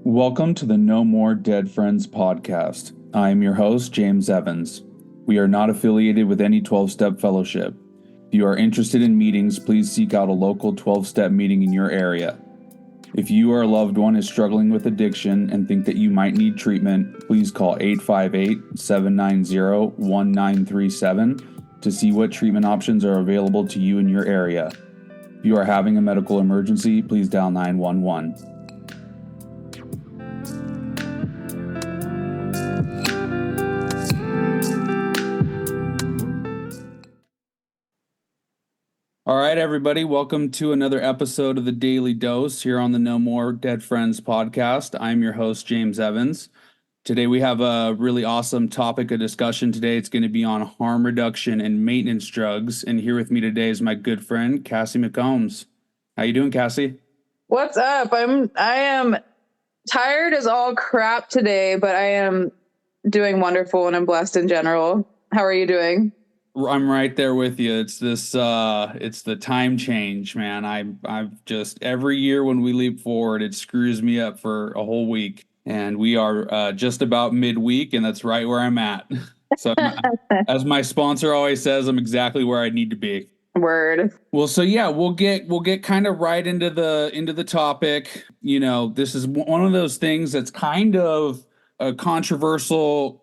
Welcome to the No More Dead Friends podcast. I am your host, James Evans. We are not affiliated with any 12-step fellowship. If you are interested in meetings, please seek out a local 12-step meeting in your area. If you or a loved one is struggling with addiction and think that you might need treatment, please call 858-790-1937 to see what treatment options are available to you in your area. If you are having a medical emergency, please dial 911. All right, everybody, welcome to another episode of the Daily Dose here on the No More Dead Friends podcast. I'm your host, James Evans. Today we have a really awesome topic of discussion today. It's going to be on harm reduction and maintenance drugs. And here with me today is my good friend, Cassie M. How you doing, Cassie? What's up? I am tired as all crap today, but I am doing wonderful and I'm blessed in general. How are you doing? I'm right there with you. It's the time change, man. I've just every year when we leap forward, it screws me up for a whole week, and we are just about midweek, and that's right where I'm at. So, as my sponsor always says, I'm exactly where I need to be. Word. Well, so yeah, we'll get kind of right into the topic. You know, this is one of those things that's kind of a controversial,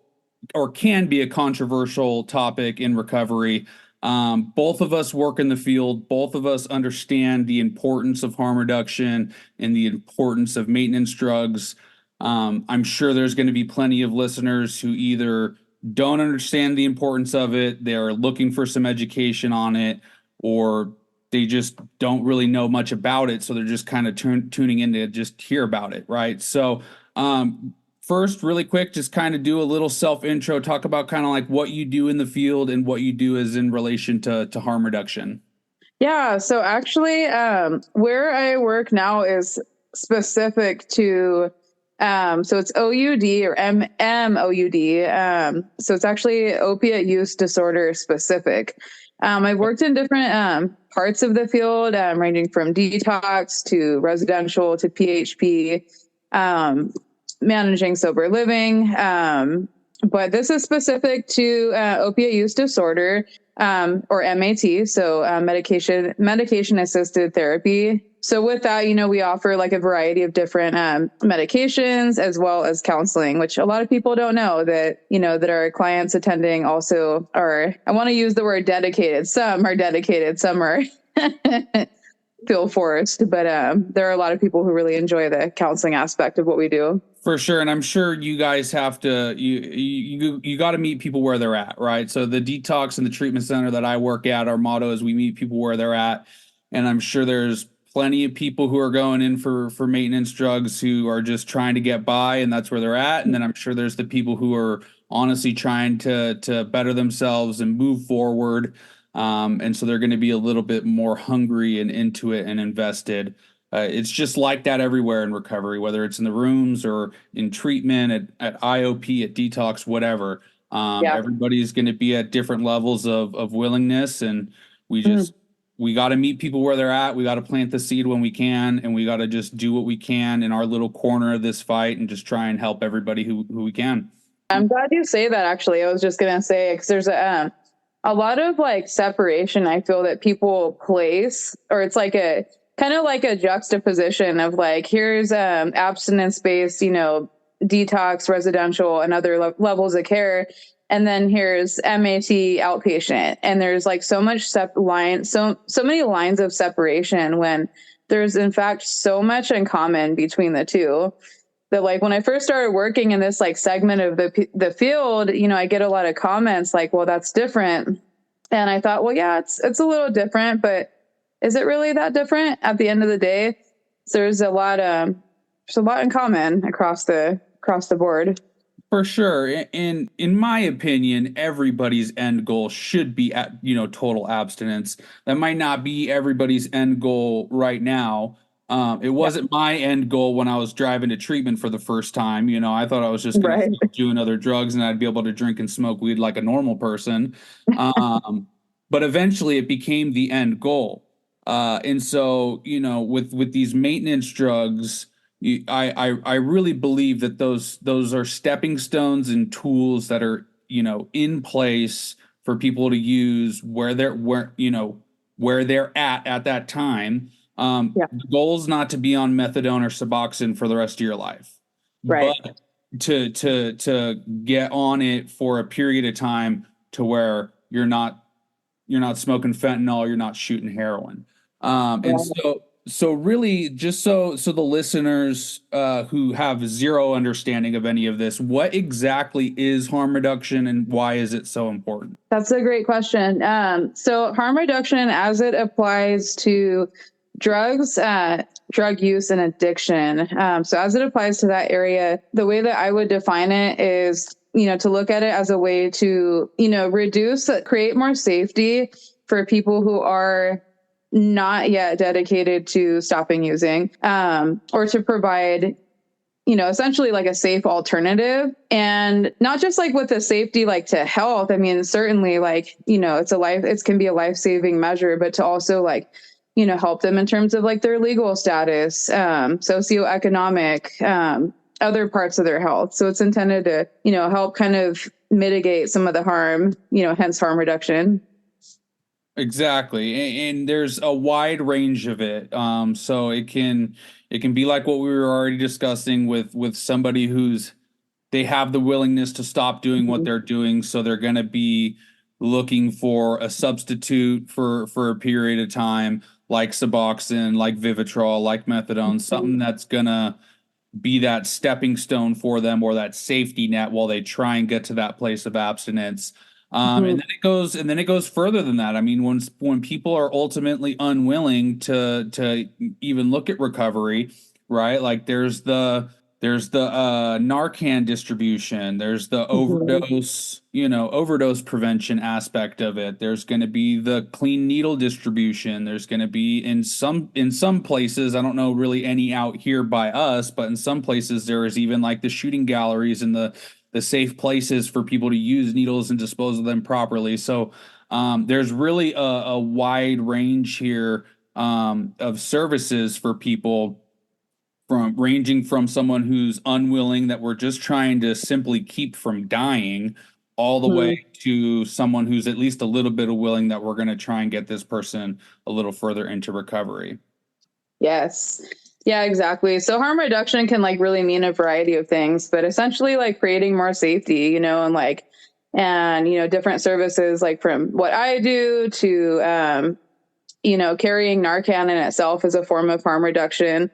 or can be a controversial topic in recovery. Both of us work in the field. Both of us understand the importance of harm reduction and the importance of maintenance drugs. I'm sure there's going to be plenty of listeners who either don't understand the importance of it, they're looking for some education on it, or they just don't really know much about it. So they're just kind of tuning in to just hear about it, right? So, first, really quick, just kind of do a little self-intro, talk about kind of like what you do in the field and what you do is in relation to harm reduction. Yeah, so actually, where I work now is specific to, so it's OUD or MOUD. So it's actually opiate use disorder specific. I've worked in different parts of the field, ranging from detox to residential to PHP. Managing sober living. But this is specific to opiate use disorder, or MAT. So medication assisted therapy. So with that, we offer like a variety of different medications as well as counseling, which a lot of people don't know that our clients attending also are, I want to use the word dedicated. Some are dedicated, some are feel forced, but there are a lot of people who really enjoy the counseling aspect of what we do. For sure. And I'm sure you guys have to, you got to meet people where they're at, right? So the detox and the treatment center that I work at, our motto is we meet people where they're at. And I'm sure there's plenty of people who are going in for maintenance drugs who are just trying to get by, and that's where they're at. And then I'm sure there's the people who are honestly trying to better themselves and move forward. And so they're going to be a little bit more hungry and into it and invested. It's just like that everywhere in recovery, whether it's in the rooms or in treatment, at IOP, at detox, whatever. Everybody's going to be at different levels of willingness, and we got to meet people where they're at. We got to plant the seed when we can, and we got to just do what we can in our little corner of this fight and just try and help everybody who we can. I'm glad you say that, actually. I was just going to say, because there's a lot of like separation I feel that people place, or it's like a kind of like a juxtaposition of like, here's abstinence-based, detox, residential, and other levels of care. And then here's MAT outpatient. And there's like so much so many lines of separation when there's in fact so much in common between the two. That like when I first started working in this like segment of the field, I get a lot of comments like, well, that's different. And I thought, well, yeah, it's a little different, but is it really that different at the end of the day? So there's a lot in common across the board. For sure. And in my opinion, everybody's end goal should be at, total abstinence. That might not be everybody's end goal right now. It wasn't my end goal when I was driving to treatment for the first time. I thought I was just going to do other drugs and I'd be able to drink and smoke weed like a normal person. But eventually it became the end goal. And so, with these maintenance drugs, I really believe that those are stepping stones and tools that are, in place for people to use where they're at that time. Yeah. The goal is not to be on methadone or Suboxone for the rest of your life, Right. but to get on it for a period of time to where you're not smoking fentanyl, you're not shooting heroin. And Right. so really just so the listeners who have zero understanding of any of this, what exactly is harm reduction and why is it so important? That's a great question. So harm reduction as it applies to drugs, drug use and addiction. So as it applies to that area, the way that I would define it is, to look at it as a way to, create more safety for people who are not yet dedicated to stopping using, or to provide, essentially like a safe alternative, and not just like with the safety, like to health. I mean, certainly like, it can be a life-saving measure, but to also like, help them in terms of like their legal status, socioeconomic, other parts of their health. So it's intended to, help kind of mitigate some of the harm, hence harm reduction. Exactly. And there's a wide range of it. So it can be like what we were already discussing with somebody who's they have the willingness to stop doing what Mhm. they're doing, so they're going to be looking for a substitute for a period of time, like Suboxone, like Vivitrol, like methadone, something that's going to be that stepping stone for them or that safety net while they try and get to that place of abstinence. And Mhm. then it goes further than that. I mean, when people are ultimately unwilling to even look at recovery, right? Like there's the Narcan distribution, there's the Mhm. overdose prevention aspect of it. There's going to be the clean needle distribution. There's going to be in some places, I don't know really any out here by us, but in some places there is even like the shooting galleries and the safe places for people to use needles and dispose of them properly. So there's really a wide range here of services for people, from ranging from someone who's unwilling that we're just trying to simply keep from dying, all the way Mhm. to someone who's at least a little bit of willing that we're going to try and get this person a little further into recovery. Yes. Yeah, exactly. So harm reduction can like really mean a variety of things, but essentially like creating more safety, and different services, like from what I do to, carrying Narcan in itself is a form of harm reduction.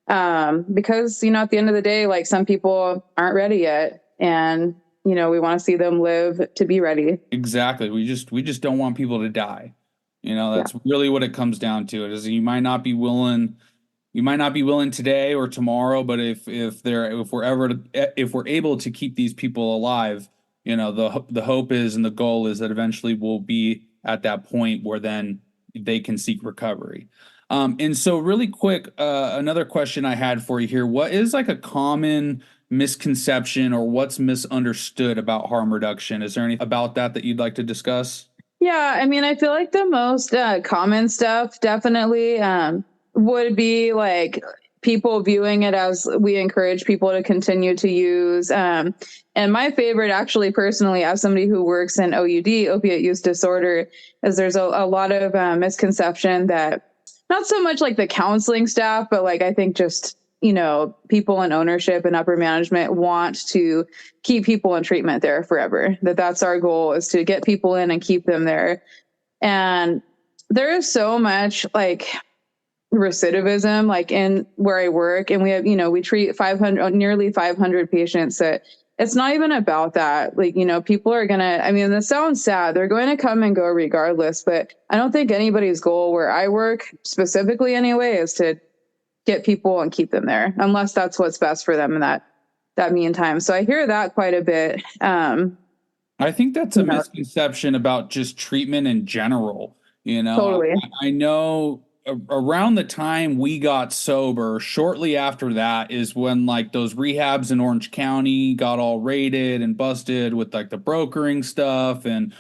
Because, at the end of the day, like some people aren't ready yet, and, we want to see them live to be ready. Exactly. We just don't want people to die. Yeah. That's really what it comes down to. It is you might not be willing today or tomorrow, but if we're able to keep these people alive, the hope is and the goal is that eventually we'll be at that point where then they can seek recovery. And so really quick, another question I had for you here: what is like a common misconception or what's misunderstood about harm reduction? Is there anything about that you'd like to discuss? Yeah, I mean, I feel like the most common stuff definitely would be like people viewing it as we encourage people to continue to use. And my favorite, actually, personally, as somebody who works in OUD, opiate use disorder, is there's a lot of misconception that not so much like the counseling staff, but like I think just, people in ownership and upper management want to keep people in treatment there forever. That's our goal, is to get people in and keep them there. And there is so much like recidivism, like in where I work, and we have, we treat 500, nearly 500 patients. That it's not even about that. Like, people are gonna, I mean, this sounds sad, they're going to come and go regardless, but I don't think anybody's goal where I work specifically anyway is to get people and keep them there, unless that's what's best for them in that meantime. So I hear that quite a bit. I think that's a You know, misconception about just treatment in general. totally. I know around the time we got sober, shortly after that is when like those rehabs in Orange County got all raided and busted with like the brokering stuff. And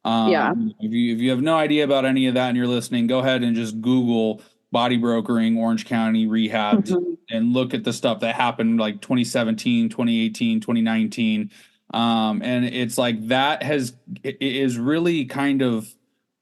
Yeah. if you have no idea about any of that and you're listening, go ahead and just Google body brokering, Orange County rehabbed, Mm-hmm. and look at the stuff that happened like 2017, 2018, 2019. And it's like that it is really kind of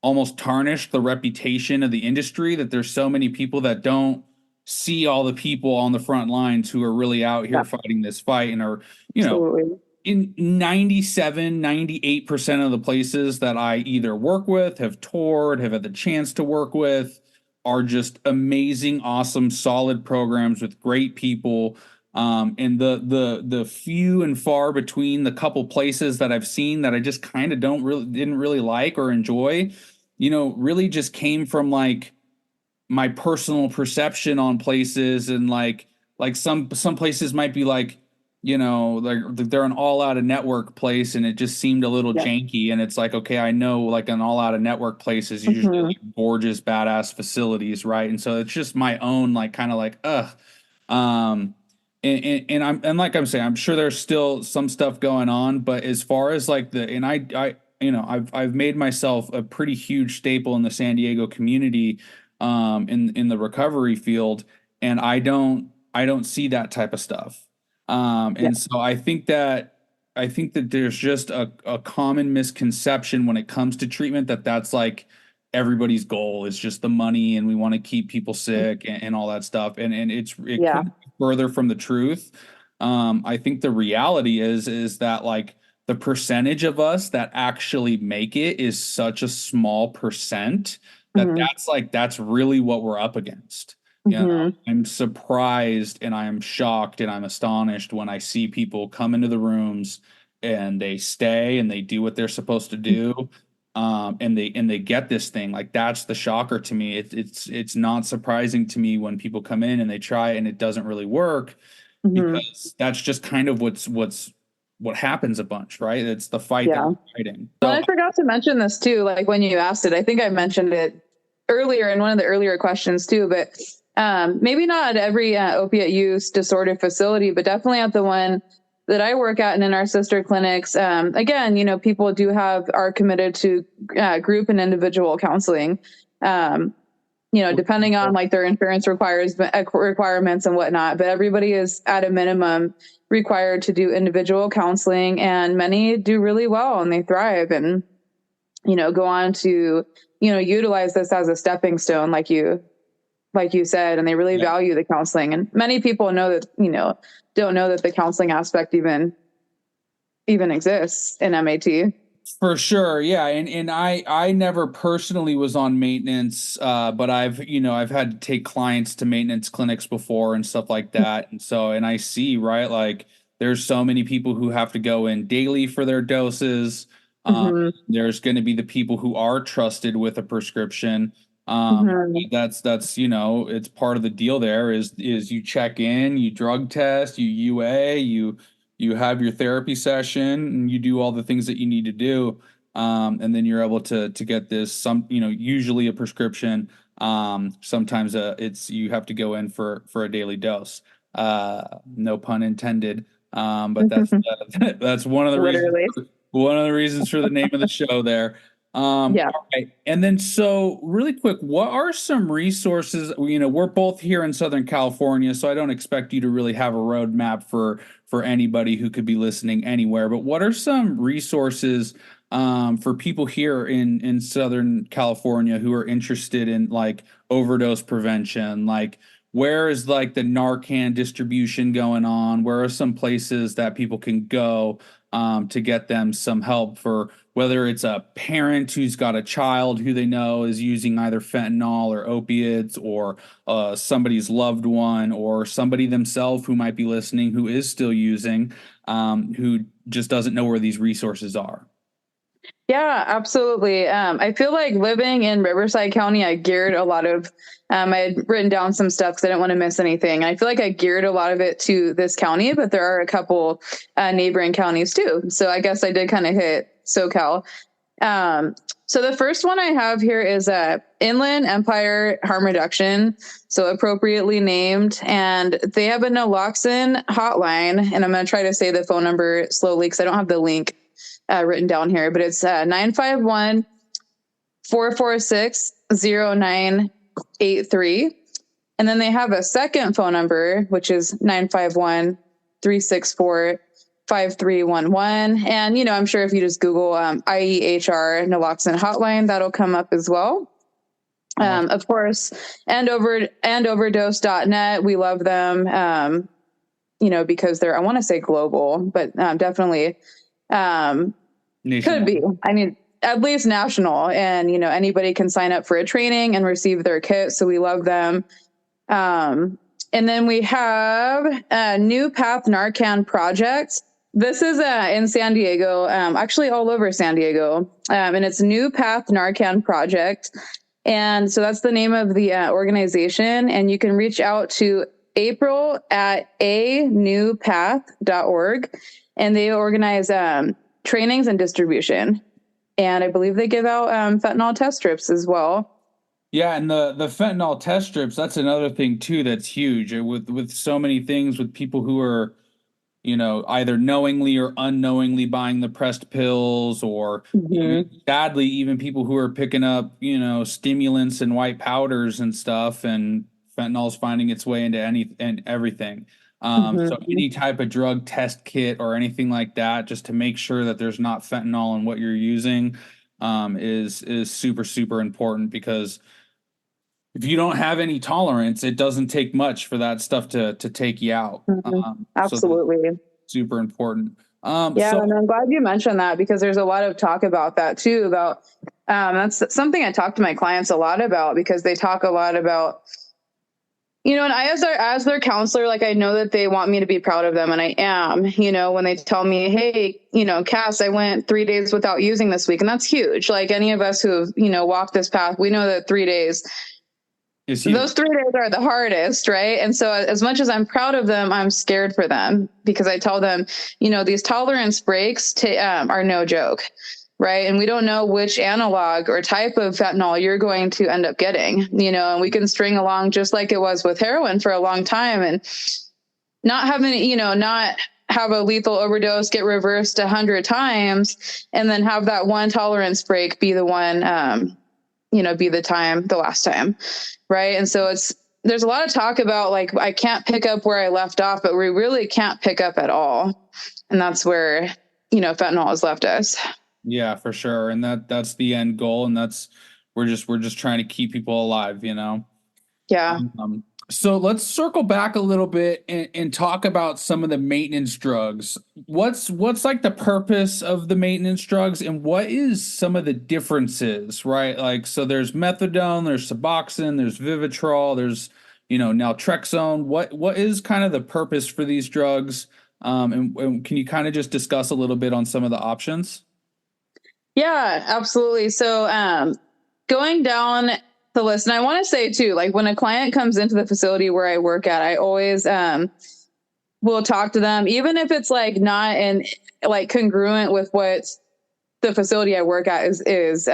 almost tarnished the reputation of the industry, that there's so many people that don't see all the people on the front lines who are really out Yeah, here fighting this fight and are, absolutely. in 97, 98% of the places that I either work with, have toured, have had the chance to work with, are just amazing, awesome, solid programs with great people. And the few and far between, the couple places that I've seen that I just kind of didn't really like or enjoy, really just came from like my personal perception on places. And like some places might be like, they're an all out of network place, and it just seemed a little Yeah. janky. And it's like, okay, I know like an all out of network place is usually Mm-hmm. like gorgeous badass facilities, right? And so it's just my own like kind of like um and like I'm saying, I'm sure there's still some stuff going on, but as far as like I've made myself a pretty huge staple in the San Diego community, in the recovery field, and I don't see that type of stuff. Yeah. And so I think that there's just a common misconception when it comes to treatment, that's like everybody's goal is just the money, and we want to keep people sick, and all that stuff. And it Yeah. couldn't be further from the truth. I think the reality is that like the percentage of us that actually make it is such a small percent that Mm-hmm. that's really what we're up against. Mm-hmm. I'm surprised and I'm shocked and I'm astonished when I see people come into the rooms and they stay and they do what they're supposed to do. And they get this thing. Like, that's the shocker to me. It's not surprising to me when people come in and they try and it doesn't really work, Mm-hmm. because that's just kind of what happens a bunch, right? It's the fight that Yeah. we're fighting. Well, So I forgot to mention this too. Like when you asked it, I think I mentioned it earlier in one of the earlier questions too, but maybe not at every opiate use disorder facility, but definitely at the one that I work at and in our sister clinics. Again, people are committed to group and individual counseling. Um, depending on like their insurance requirements and whatnot, but everybody is at a minimum required to do individual counseling, and many do really well and they thrive and, go on to, utilize this as a stepping stone, like you said, and they really yeah. value the counseling. And many people know that, don't know that the counseling aspect even exists in MAT. For sure, yeah, and I never personally was on maintenance, but I've had to take clients to maintenance clinics before and stuff like that, and I see, right, like there's so many people who have to go in daily for their doses. Mm-hmm. There's going to be the people who are trusted with a prescription. Mm-hmm. That's it's part of the deal. There is you check in, you drug test, you UA, you have your therapy session, and you do all the things that you need to do, and then you're able to get this, usually a prescription. Sometimes it's you have to go in for a daily dose, no pun intended. But that's that's Literally. one of the reasons for the name of the show there. Yeah. All right. And then, so really quick, what are some resources? We're both here in Southern California, so I don't expect you to really have a roadmap for anybody who could be listening anywhere. But what are some resources for people here in Southern California who are interested in like overdose prevention? Like, where is like the Narcan distribution going on? Where are some places that people can go to get them some help, for whether it's a parent who's got a child who they know is using either fentanyl or opiates, or somebody's loved one, or somebody themselves who might be listening who is still using, who just doesn't know where these resources are. Yeah, absolutely. I feel like living in Riverside County, I geared a lot of, I had written down some stuff because I didn't want to miss anything. I feel like I geared a lot of it to this county, but there are a couple neighboring counties too. So I guess I did kind of hit SoCal. So the first one I have here is Inland Empire Harm Reduction, so appropriately named, and they have a naloxone hotline, and I'm going to try to say the phone number slowly because I don't have the link written down here, but it's 951-446-0911. 8483. And then they have a second phone number, which is 951-364-5311. And, I'm sure if you just Google IEHR naloxone hotline, that'll come up as well. Of course, endoverdose.net. We love them, because they're, I want to say global, but definitely could be. I mean, at least national. And, anybody can sign up for a training and receive their kit. So we love them. And then we have a New Path Narcan Project. This is in San Diego, actually all over San Diego. And it's New Path Narcan Project. And so that's the name of the organization. And you can reach out to April at anewpath.org. And they organize trainings and distribution. And I believe they give out fentanyl test strips as well. Yeah, and the fentanyl test strips, that's another thing too that's huge with so many things, with people who are, either knowingly or unknowingly buying the pressed pills, or sadly, even people who are picking up, stimulants and white powders and stuff, and fentanyl's finding its way into everything. So any type of drug test kit or anything like that, just to make sure that there's not fentanyl in what you're using, is super, super important, because if you don't have any tolerance, it doesn't take much for that stuff to take you out. Absolutely. So super important. And I'm glad you mentioned that, because there's a lot of talk about that too, about that's something I talk to my clients a lot about, because they talk a lot about, and I, as their counselor, like, I know that they want me to be proud of them. And I am, when they tell me, hey, Cass, I went 3 days without using this week. And that's huge. Like, any of us who have, walked this path, we know that 3 days, those 3 days are the hardest, right? And so as much as I'm proud of them, I'm scared for them, because I tell them, these tolerance breaks are no joke, right? And we don't know which analog or type of fentanyl you're going to end up getting, and we can string along just like it was with heroin for a long time, and not having, not have a lethal overdose get reversed 100 times, and then have that one tolerance break be the one, be the last time. Right. And so there's a lot of talk about, like, I can't pick up where I left off, but we really can't pick up at all. And that's where, fentanyl has left us. Yeah, for sure. And that's the end goal. And we're just trying to keep people alive, Yeah. So let's circle back a little bit and talk about some of the maintenance drugs. What's like the purpose of the maintenance drugs, and what is some of the differences, right? Like, so there's methadone, there's Suboxone, there's Vivitrol, there's, naltrexone. What is kind of the purpose for these drugs? And can you kind of just discuss a little bit on some of the options? Yeah, absolutely. So, going down the list, and I want to say too, like, when a client comes into the facility where I work at, I always will talk to them, even if it's like not in like congruent with what the facility I work at is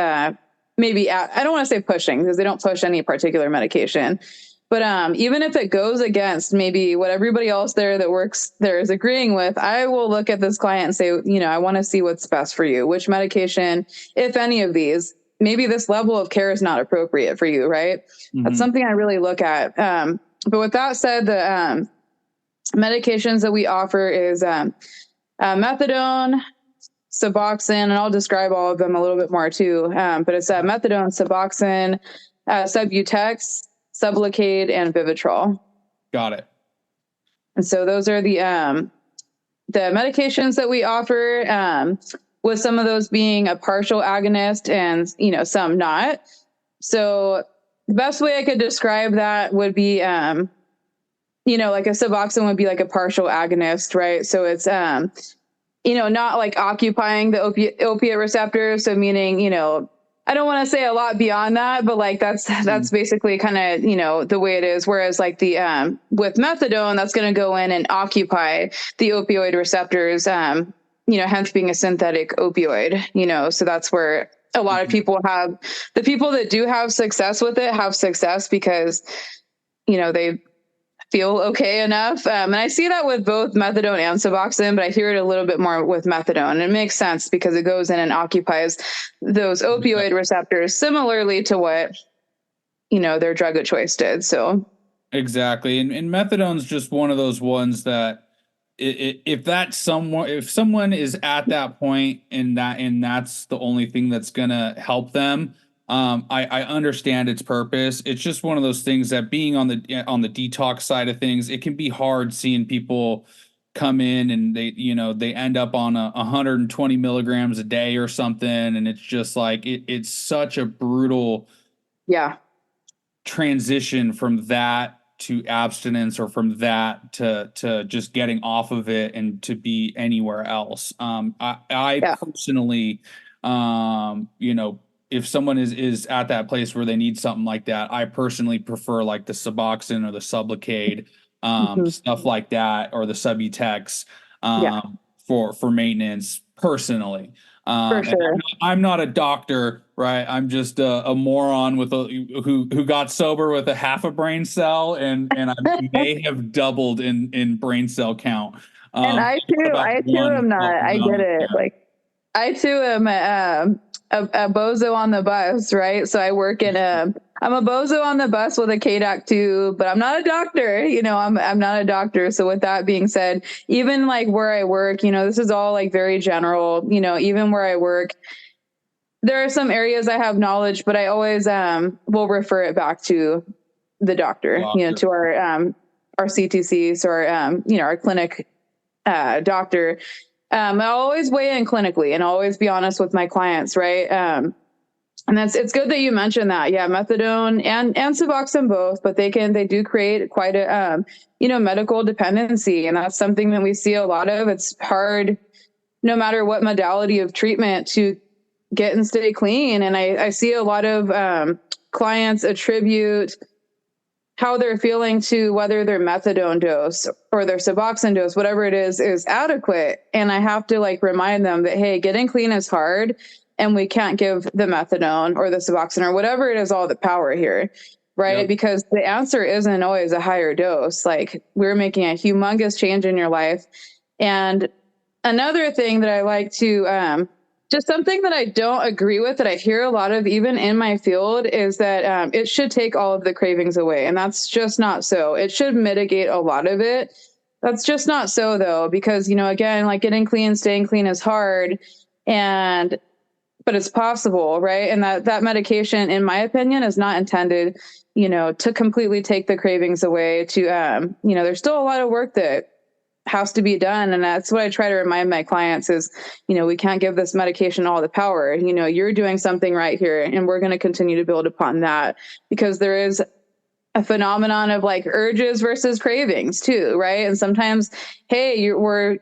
maybe I don't want to say pushing, because they don't push any particular medication, but even if it goes against maybe what everybody else there that works there is agreeing with, I will look at this client and say, I want to see what's best for you, which medication, if any of these, maybe this level of care is not appropriate for you, right? That's something I really look at. But with that said, the medications that we offer is methadone, Suboxone, and I'll describe all of them a little bit more too. But it's methadone, Suboxone, Subutex, Sublocade, and Vivitrol. Got it. And so those are the medications that we offer, with some of those being a partial agonist and, some not. So the best way I could describe that would be, like a Suboxone would be like a partial agonist, right? So it's, not like occupying the opiate receptor. So meaning, I don't want to say a lot beyond that, but like that's basically kind of, the way it is. Whereas like the with methadone, that's going to go in and occupy the opioid receptors, hence being a synthetic opioid, so that's where a lot of people have, the people that do have success with it have success because, they feel okay enough. And I see that with both methadone and Suboxone, but I hear it a little bit more with methadone. And it makes sense because it goes in and occupies those opioid receptors similarly to what, their drug of choice did. So exactly. And methadone's just one of those ones that if someone is at that point and that's the only thing that's gonna help them, I understand its purpose. It's just one of those things that being on the detox side of things, it can be hard seeing people come in and they end up on 120 milligrams a day or something, and it's just like it's such a brutal yeah, transition from that to abstinence, or from that to just getting off of it and to be anywhere else. I yeah, personally, if someone is at that place where they need something like that, I personally prefer like the Suboxone or the Sublocade, mhm, stuff like that, or the Subutex, yeah, for maintenance personally. for And sure. I'm not a doctor, right? I'm just a moron who got sober with a half a brain cell, and I may have doubled in brain cell count. And About I too one am not. of I get them. it. Yeah. Like I too am a bozo on the bus, right? So I work in I'm a bozo on the bus with a KDOC too, but I'm not a doctor. I'm not a doctor. So with that being said, even like where I work, this is all like very general. Even where I work, there are some areas I have knowledge, but I always will refer it back to the doctor. Doctor. To our CTC, so our clinic doctor. I always weigh in clinically and always be honest with my clients, right? And it's good that you mentioned that. Yeah, methadone and Suboxone both, but they do create quite a medical dependency, and that's something that we see a lot of. It's hard, no matter what modality of treatment, to get and stay clean. And I see a lot of clients attribute how they're feeling to whether their methadone dose or their Suboxone dose, whatever it is adequate. And I have to like remind them that, hey, getting clean is hard, and we can't give the methadone or the Suboxone or whatever it is all the power here, right? Yep. Because the answer isn't always a higher dose. Like, we're making a humongous change in your life. And another thing that I like to just something that I don't agree with, that I hear a lot of even in my field, is that it should take all of the cravings away. And that's just not so. It should mitigate a lot of it. That's just not so, though, because, again, like getting clean, staying clean is hard, but it's possible, right? And that medication, in my opinion, is not intended, to completely take the cravings away. There's still a lot of work that has to be done. And that's what I try to remind my clients is, we can't give this medication all the power. You're doing something right here, and we're going to continue to build upon that, because there is a phenomenon of like urges versus cravings too, right? And sometimes, hey, we're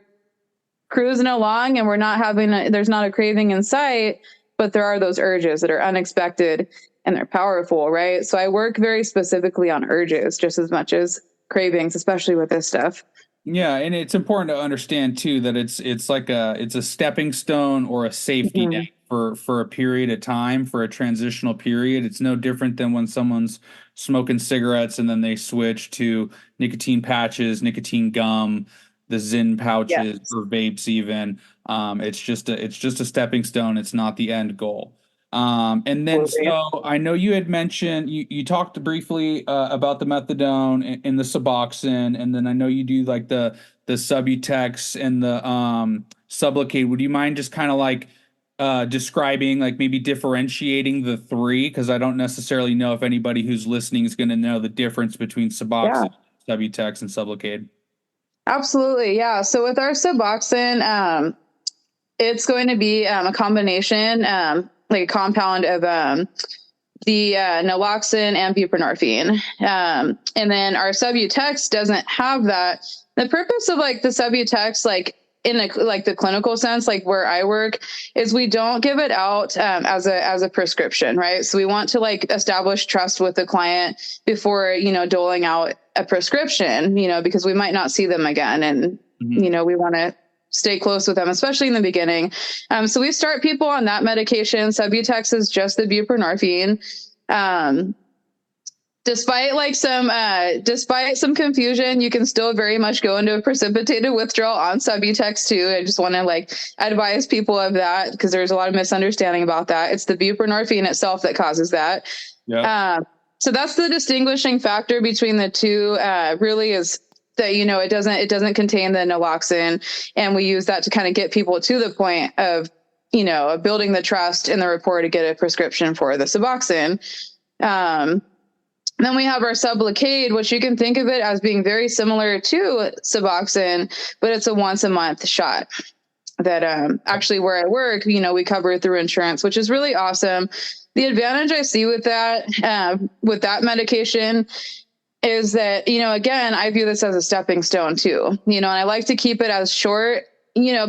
cruising along and there's not a craving in sight, but there are those urges that are unexpected and they're powerful, right? So I work very specifically on urges just as much as cravings, especially with this stuff. Yeah, and it's important to understand too that it's a stepping stone or a safety net Mhm. for a period of time, for a transitional period. It's no different than when someone's smoking cigarettes and then they switch to nicotine patches, nicotine gum, the Zyn pouches Yes. or vapes even. It's just a stepping stone. It's not the end goal. And then, Absolutely. so I know you had mentioned you talked briefly about the methadone and the Suboxone, and then I know you do like the Subutex and the Sublocade. Would you mind just kind of like describing, like maybe differentiating the three? Because I don't necessarily know if anybody who's listening is going to know the difference between Yeah, Suboxone, Subutex, and Sublocade. absolutely. Yeah. So with our Suboxone, it's going to be a combination, like a compound of the naloxone and buprenorphine. And then our Subutex doesn't have that. The purpose of like the Subutex, like in the clinical sense, like where I work, is we don't give it out as a prescription, right? So we want to like establish trust with the client before doling out a prescription, because we might not see them again, and Mhm. we want to stay close with them, especially in the beginning. So we start people on that medication. Subutex is just the buprenorphine. Despite some confusion, you can still very much go into a precipitated withdrawal on Subutex too. I just want to like advise people of that, because there's a lot of misunderstanding about that. It's the buprenorphine itself that causes that. Yep. So that's the distinguishing factor between the two, really is that, it doesn't contain the naloxone. And we use that to kind of get people to the point of, building the trust in the rapport to get a prescription for the Suboxone. Then we have our Sublocade, which you can think of it as being very similar to Suboxone, but it's a once a month shot that actually where I work, we cover it through insurance, which is really awesome. The advantage I see with that medication is that, again, I view this as a stepping stone too, and I like to keep it as short,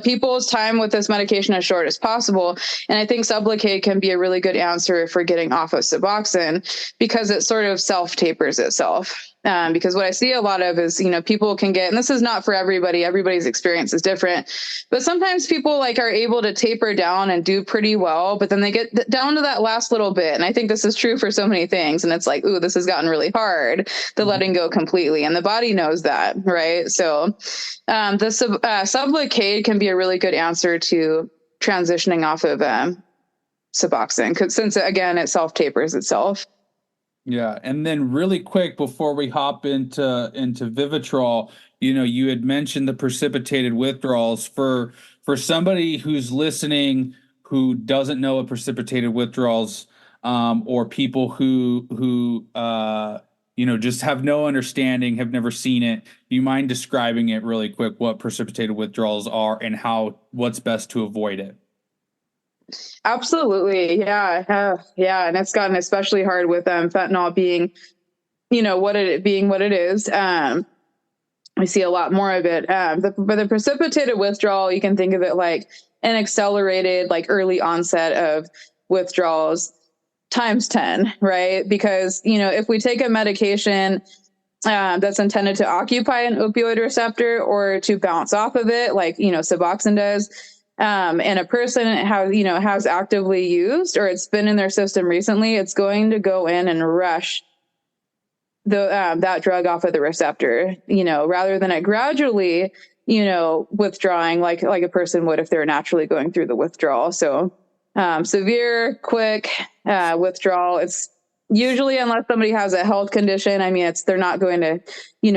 people's time with this medication as short as possible. And I think Sublocade can be a really good answer for getting off of Suboxone because it sort of self-tapers itself. Because what I see a lot of is, people can get, and this is not for everybody, everybody's experience is different, but sometimes people are able to taper down and do pretty well, but then they get down to that last little bit. And I think this is true for so many things. And it's like, ooh, this has gotten really hard, the letting go completely. And the body knows that, right? So the Sublocade can be a really good answer to transitioning off of Suboxone, since, again, it self-tapers itself. Yeah, and then really quick before we hop into Vivitrol, you had mentioned the precipitated withdrawals for somebody who's listening who doesn't know what precipitated withdrawals, or people who just have no understanding, have never seen it. Do you mind describing it really quick, what precipitated withdrawals are and what's best to avoid it? Absolutely. Yeah. Yeah. And it's gotten especially hard with fentanyl being, what it is. We see a lot more of it. But the precipitated withdrawal, you can think of it like an accelerated, early onset of withdrawals times 10, right? Because, if we take a medication that's intended to occupy an opioid receptor or to bounce off of it, like, Suboxone does, and a person has actively used, or it's been in their system recently, it's going to go in and rush that drug off of the receptor, rather than it gradually, withdrawing like a person would if they're naturally going through the withdrawal. So severe, quick withdrawal. It's usually, unless somebody has a health condition, they're not going to,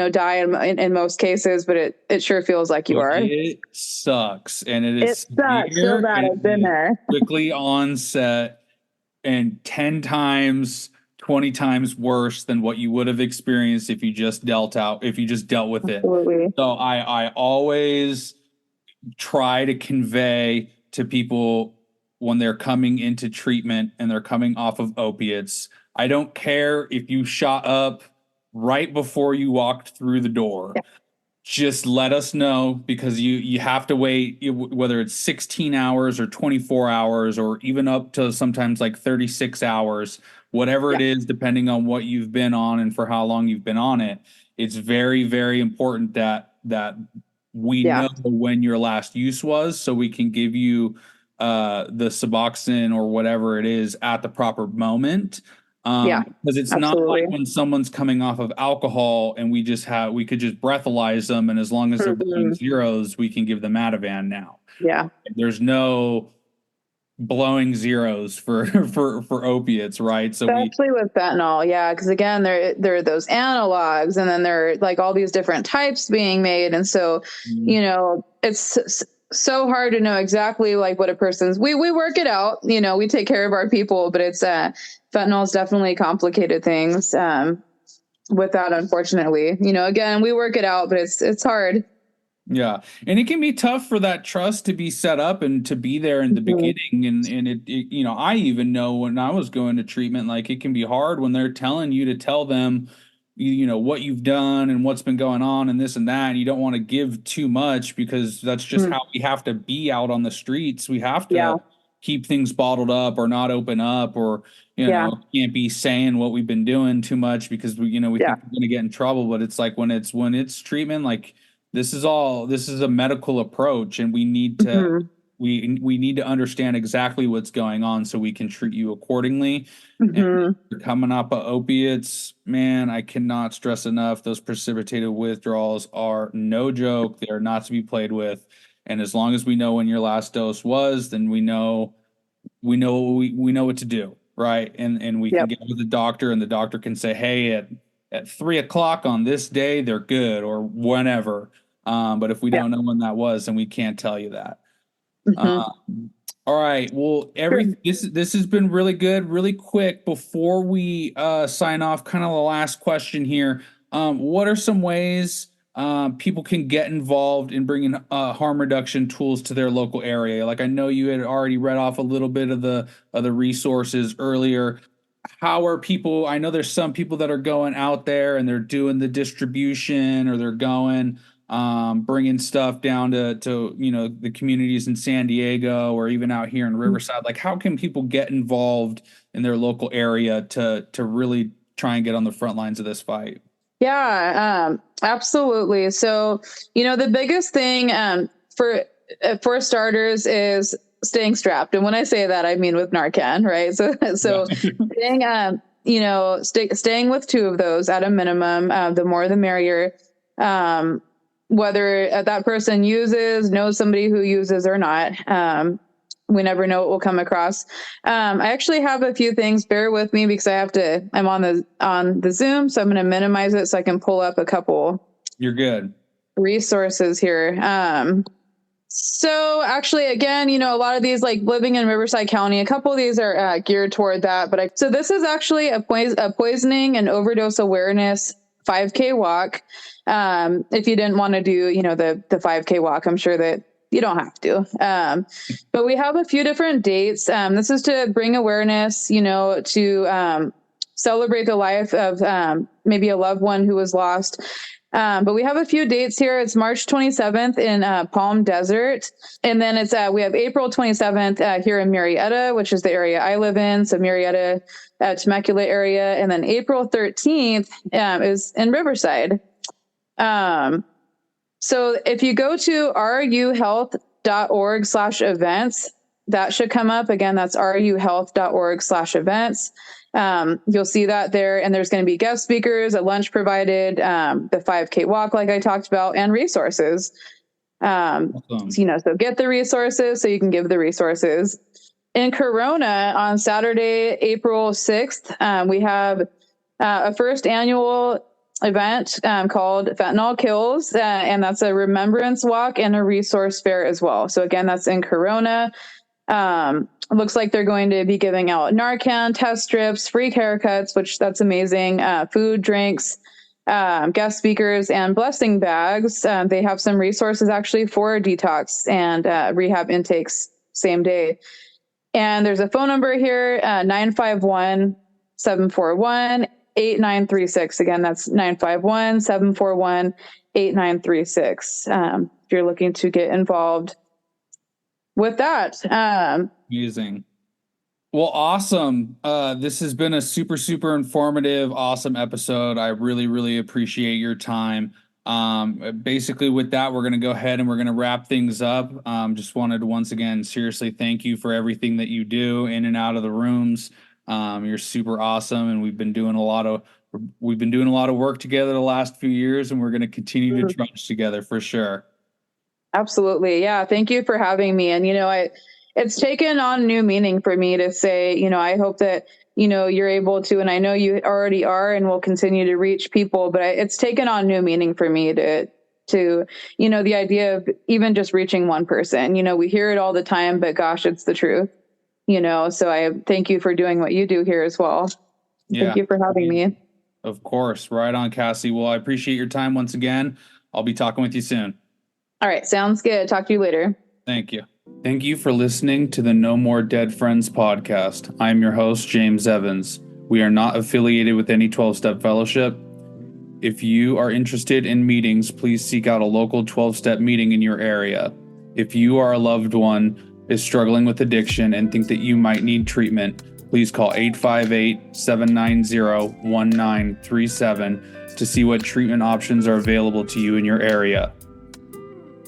die in most cases, but it sure feels like you are. It sucks, and it sucks so bad. I've been there. Quickly onset, and 10 times, 20 times worse than what you would have experienced if you just dealt with it. Absolutely. So I always try to convey to people when they're coming into treatment and they're coming off of opiates, I don't care if you shot up right before you walked through the door. Yeah. Just let us know, because you have to wait, whether it's 16 hours or 24 hours or even up to sometimes 36 hours, whatever it is, depending on what you've been on and for how long you've been on it. It's very, very important that we know when your last use was, so we can give you the Suboxone or whatever it is at the proper moment. Because it's not like when someone's coming off of alcohol and we could just breathalyze them, and as long as they're blowing zeros, we can give them Ativan now. Yeah. There's no blowing zeros for opiates, right? So especially with fentanyl, because again, there are those analogs, and then there are all these different types being made, and so it's so hard to know exactly what a person's. We work it out, we take care of our people, but it's fentanyl is definitely complicated things with that, unfortunately. Again, we work it out, but it's hard. Yeah. And it can be tough for that trust to be set up and to be there in the beginning. And it I even know when I was going to treatment, it can be hard when they're telling you to tell them, what you've done and what's been going on and this and that. And you don't want to give too much, because that's just how we have to be out on the streets. We have to keep things bottled up or not open up, or, can't be saying what we've been doing too much, because we think we're going to get in trouble. But it's when it's treatment, this is a medical approach, and we need to we need to understand exactly what's going on so we can treat you accordingly. And if you're coming up of opiates, man, I cannot stress enough, those precipitated withdrawals are no joke. They are not to be played with. And as long as we know when your last dose was, then we know what to do. right? And we can Yep. get with the doctor, and the doctor can say, hey, at 3 o'clock on this day, they're good, or whenever. But if we Yep. don't know when that was, then we can't tell you that. Mm-hmm. All right. Well, Sure. this has been really good. Really quick before we sign off, kind of the last question here. What are some ways people can get involved in bringing harm reduction tools to their local area? Like I know you had already read off a little bit of the resources earlier. How are people? I know there's some people that are going out there and they're doing the distribution, or they're going bringing stuff down to the communities in San Diego or even out here in Riverside. Like, how can people get involved in their local area to really try and get on the front lines of this fight? Yeah, absolutely. So, the biggest thing for starters is staying strapped. And when I say that, I mean with Narcan, right? So staying with two of those at a minimum, the more the merrier. Whether that person knows somebody who uses or not. We never know what we'll come across. I actually have a few things. Bear with me because I'm on the Zoom, so I'm going to minimize it so I can pull up a couple. You're good. Resources here. So actually, again, a lot of these, like living in Riverside County, a couple of these are geared toward that. So this is actually a poisoning and overdose awareness 5K walk. If you didn't want to do, the 5K walk, I'm sure that you don't have to. But we have a few different dates. This is to bring awareness, to celebrate the life of maybe a loved one who was lost. But we have a few dates here. It's March 27th in Palm Desert. And then we have April 27th here in Murrieta, which is the area I live in. So Murrieta, Temecula area. And then April 13th is in Riverside. So if you go to ruhealth.org/events, that should come up. Again, that's ruhealth.org/events. You'll see that there, and there's going to be guest speakers, a lunch provided, the 5K walk, like I talked about, and resources. Awesome. So get the resources so you can give the resources. In Corona on Saturday, April 6th, we have a first annual event called Fentanyl Kills, and that's a remembrance walk and a resource fair as well. So again, that's in Corona. It looks like they're going to be giving out Narcan test strips, free haircuts, which that's amazing, food, drinks, guest speakers, and blessing bags. They have some resources actually for detox and rehab intakes same day. And there's a phone number here, 951-741-8936. Again, that's 951-741-8936. If you're looking to get involved with that. Amazing. Well, awesome. This has been a super, super informative, awesome episode. I really, really appreciate your time. Basically with that, we're going to go ahead and we're going to wrap things up. Just wanted to once again, seriously, thank you for everything that you do in and out of the rooms. You're super awesome. And we've been doing a lot of work together the last few years, and we're going to continue to trudge together for sure. Absolutely. Yeah. Thank you for having me. And, it's taken on new meaning for me to say, I hope that, you're able to, and I know you already are and will continue to reach people, but it's taken on new meaning for me to, the idea of even just reaching one person. We hear it all the time, but gosh, it's the truth, so I thank you for doing what you do here as well. Yeah. Thank you for having me. Of course. Right on, Cassie. Well, I appreciate your time once again. I'll be talking with you soon. All right. Sounds good. Talk to you later. Thank you. Thank you for listening to the No More Dead Friends podcast. I'm your host, James Evans. We are not affiliated with any 12-step fellowship. If you are interested in meetings, please seek out a local 12-step meeting in your area. If you or a loved one is struggling with addiction and think that you might need treatment, please call 858-790-1937 to see what treatment options are available to you in your area.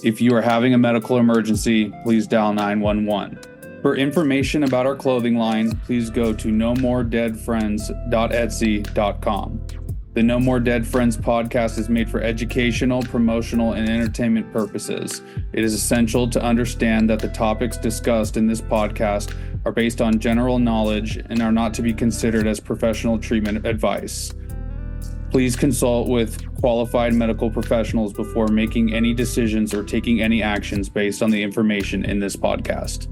If you are having a medical emergency, please dial 911. For information about our clothing line, please go to nomoredeadfriends.etsy.com. The No More Dead Friends podcast is made for educational, promotional, and entertainment purposes. It is essential to understand that the topics discussed in this podcast are based on general knowledge and are not to be considered as professional treatment advice. Please consult with qualified medical professionals before making any decisions or taking any actions based on the information in this podcast.